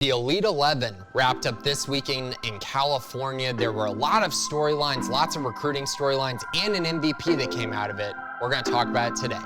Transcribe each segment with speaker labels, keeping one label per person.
Speaker 1: The Elite 11 wrapped up this weekend in California. There were a lot of storylines, lots of recruiting storylines, and an MVP that came out of it. We're going to talk about it today.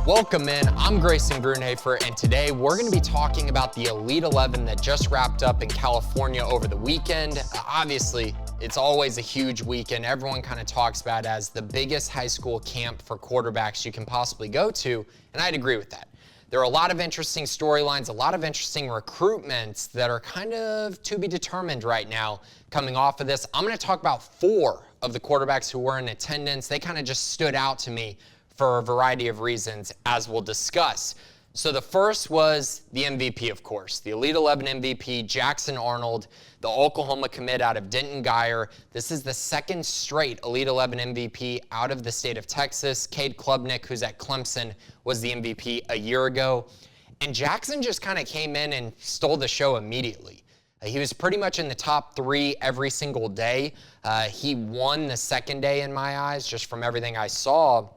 Speaker 1: Welcome in, I'm Grayson Grunhafer, and today we're going to be talking about the Elite 11 that just wrapped up in California over the weekend. Obviously, it's always a huge weekend. Everyone kind of talks about it as the biggest high school camp for quarterbacks you can possibly go to, and I'd agree with that. There are a lot of interesting storylines, a lot of interesting recruitments that are kind of to be determined right now coming off of this. I'm going to talk about 4 of the quarterbacks who were in attendance. They kind of just stood out to me for a variety of reasons, as we'll discuss. So the first was the MVP, of course, the Elite 11 MVP, Jackson Arnold, the Oklahoma commit out of Denton Guyer. This is the second straight Elite 11 MVP out of the state of Texas. Cade Klubnik, who's at Clemson, was the MVP a year ago. And Jackson just kind of came in and stole the show immediately. He was pretty much in the top 3 every single day. He won the second day in my eyes, just from everything I saw.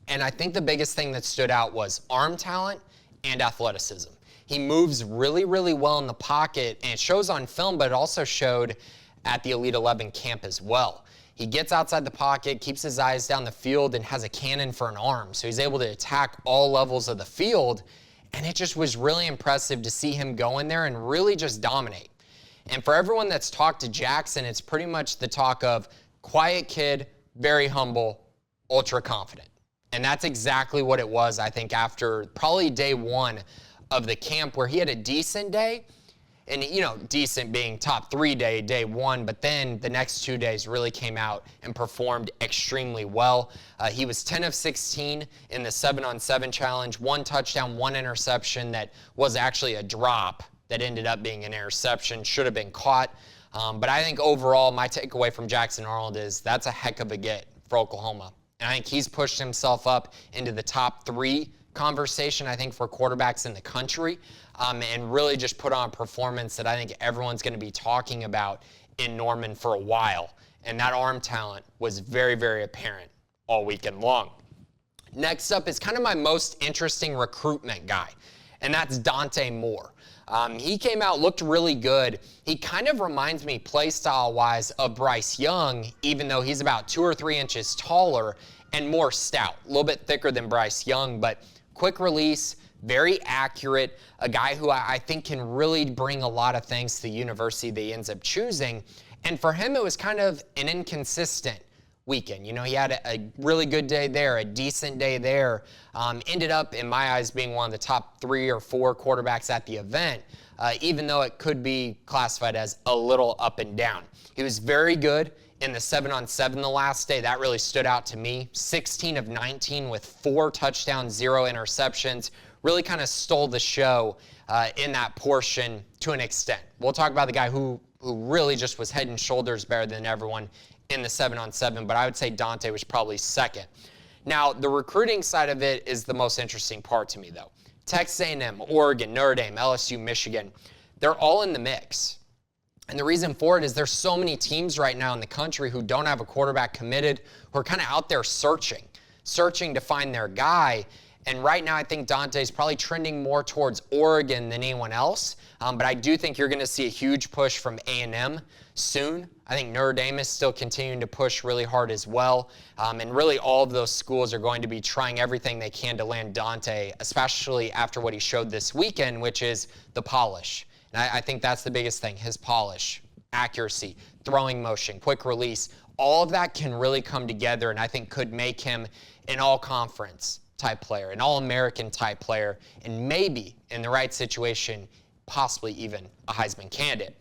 Speaker 1: And I think the biggest thing that stood out was arm talent and athleticism. He moves really, really well in the pocket, and it shows on film, but it also showed at the Elite 11 camp as well. He gets outside the pocket, keeps his eyes down the field, and has a cannon for an arm. So he's able to attack all levels of the field, and it just was really impressive to see him go in there and really just dominate. And for everyone that's talked to Jackson, it's pretty much the talk of quiet kid, very humble, ultra confident. And that's exactly what it was, I think, after probably day 1 of the camp, where he had a decent day. And, you know, decent being top 3 day 1, but then the next 2 days really came out and performed extremely well. He was 10 of 16 in the 7-on-7 challenge, 1 touchdown, 1 interception that was actually a drop that ended up being an interception, should have been caught. But I think overall, my takeaway from Jackson Arnold is that's a heck of a get for Oklahoma. And I think he's pushed himself up into the top 3 conversation, I think, for quarterbacks in the country, and really just put on a performance that I think everyone's going to be talking about in Norman for a while. And that arm talent was very, very apparent all weekend long. Next up is kind of my most interesting recruitment guy, and that's Dante Moore. He came out, looked really good. He kind of reminds me play style-wise of Bryce Young, even though he's about 2 or 3 inches taller and more stout, a little bit thicker than Bryce Young, but quick release, very accurate, a guy who I think can really bring a lot of things to the university that he ends up choosing. And for him, it was kind of an inconsistent weekend. You know, he had a really good day there, a decent day there. Ended up, in my eyes, being one of the top 3 or 4 quarterbacks at the event, even though it could be classified as a little up and down. He was very good in the 7-on-7 the last day. That really stood out to me. 16 of 19 with 4 touchdowns, 0 interceptions. Really kind of stole the show in that portion to an extent. We'll talk about the guy who really just was head and shoulders better than everyone in the 7-on-7, but I would say Dante was probably second. Now, the recruiting side of it is the most interesting part to me, though. Texas A&M, Oregon, Notre Dame, LSU, Michigan, they're all in the mix. And the reason for it is there's so many teams right now in the country who don't have a quarterback committed, who are kind of out there searching to find their guy. And right now, I think Dante's probably trending more towards Oregon than anyone else. But I do think you're going to see a huge push from A&M soon. I think Notre Dame is still continuing to push really hard as well. And really all of those schools are going to be trying everything they can to land Dante, especially after what he showed this weekend, which is the polish. And I think that's the biggest thing, his polish, accuracy, throwing motion, quick release. All of that can really come together and I think could make him an all-conference type player, an all-American type player, and maybe in the right situation, possibly even a Heisman candidate.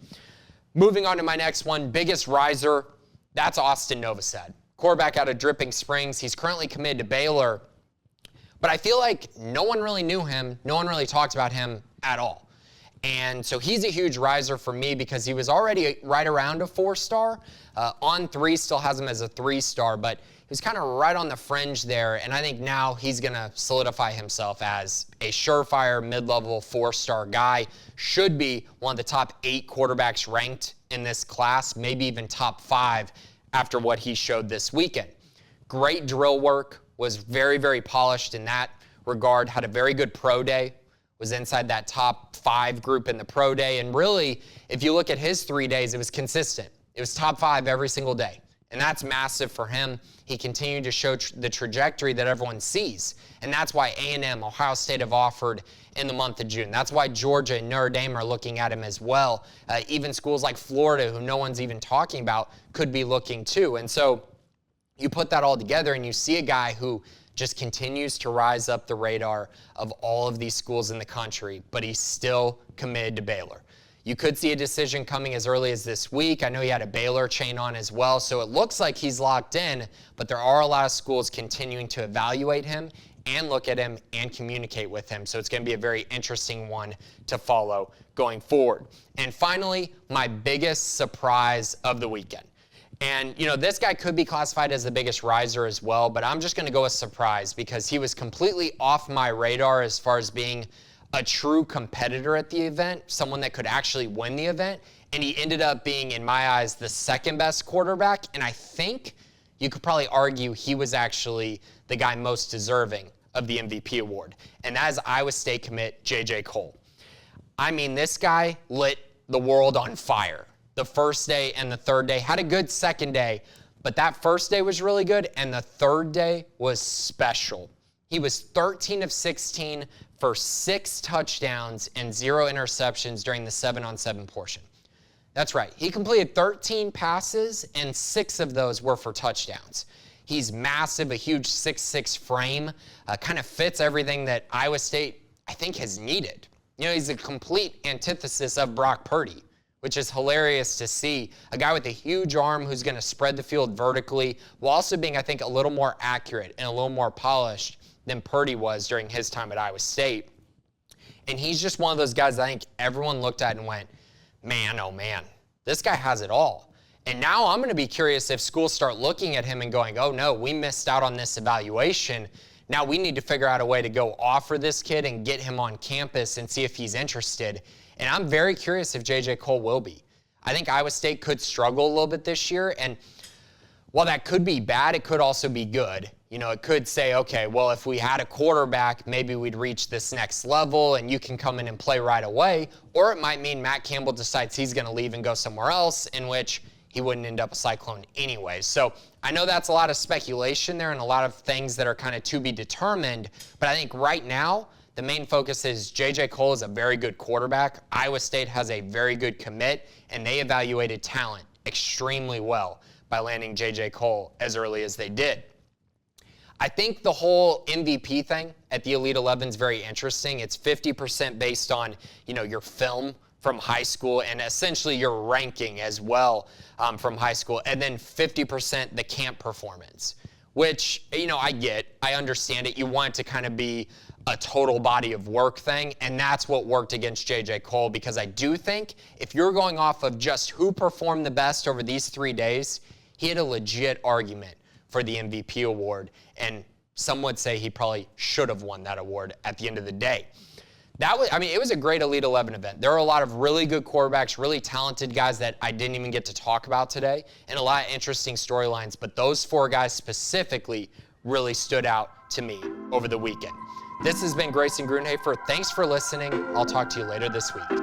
Speaker 1: Moving on to my next one, biggest riser, that's Austin Novosad. Quarterback out of Dripping Springs. He's currently committed to Baylor, but I feel like no one really knew him. No one really talked about him at all. And so he's a huge riser for me because he was already right around a 4-star. On3 still has him as a 3-star, but he was kind of right on the fringe there. And I think now he's going to solidify himself as a surefire mid-level 4-star guy. Should be one of the top 8 quarterbacks ranked in this class, maybe even top 5 after what he showed this weekend. Great drill work, was very, very polished in that regard, had a very good pro day, was inside that top 5 group in the pro day. And really, if you look at his 3 days, it was consistent. It was top 5 every single day. And that's massive for him. He continued to show the trajectory that everyone sees. And that's why A&M, Ohio State have offered in the month of June. That's why Georgia and Notre Dame are looking at him as well. Even schools like Florida, who no one's even talking about, could be looking too. And so you put that all together and you see a guy who just continues to rise up the radar of all of these schools in the country, but he's still committed to Baylor. You could see a decision coming as early as this week. I know he had a Baylor chain on as well, so it looks like he's locked in, but there are a lot of schools continuing to evaluate him and look at him and communicate with him. So it's going to be a very interesting one to follow going forward. And finally, my biggest surprise of the weekend. And, you know, this guy could be classified as the biggest riser as well, but I'm just going to go with surprise because he was completely off my radar as far as being a true competitor at the event, someone that could actually win the event, and he ended up being, in my eyes, the second best quarterback, and I think you could probably argue he was actually the guy most deserving of the MVP award, and that is Iowa State commit J.J. Cole. I mean, this guy lit the world on fire. The first day and the third day, had a good second day, but that first day was really good, and the third day was special. He was 13 of 16 for 6 touchdowns and 0 interceptions during the 7-on-7 portion. That's right. He completed 13 passes, and 6 of those were for touchdowns. He's massive, a huge 6'6" frame, kind of fits everything that Iowa State, I think, has needed. You know, he's a complete antithesis of Brock Purdy, which is hilarious to see. A guy with a huge arm who's going to spread the field vertically while also being, I think, a little more accurate and a little more polished than Purdy was during his time at Iowa State. And he's just one of those guys I think everyone looked at and went, man, oh man, this guy has it all. And now I'm going to be curious if schools start looking at him and going, oh no, we missed out on this evaluation. Now we need to figure out a way to go offer this kid and get him on campus and see if he's interested. And I'm very curious if J.J. Cole will be. I think Iowa State could struggle a little bit this year. And while that could be bad, it could also be good. You know, it could say, okay, well, if we had a quarterback, maybe we'd reach this next level and you can come in and play right away. Or it might mean Matt Campbell decides he's going to leave and go somewhere else, in which he wouldn't end up a Cyclone anyway. So I know that's a lot of speculation there and a lot of things that are kind of to be determined. But I think right now, the main focus is J.J. Cole is a very good quarterback. Iowa State has a very good commit, and they evaluated talent extremely well by landing J.J. Cole as early as they did. I think the whole MVP thing at the Elite 11 is very interesting. It's 50% based on, you know, your film from high school and essentially your ranking as well from high school, and then 50% the camp performance, which, you know, I understand it. You want it to kind of be a total body of work thing, and that's what worked against J.J. Cole, because I do think if you're going off of just who performed the best over these 3 days, he had a legit argument for the MVP award, and some would say he probably should have won that award at the end of the day. It was a great Elite 11 event. There are a lot of really good quarterbacks, really talented guys that I didn't even get to talk about today, and a lot of interesting storylines, but those 4 guys specifically really stood out to me over the weekend. This has been Grayson Grunhafer. Thanks for listening. I'll talk to you later this week.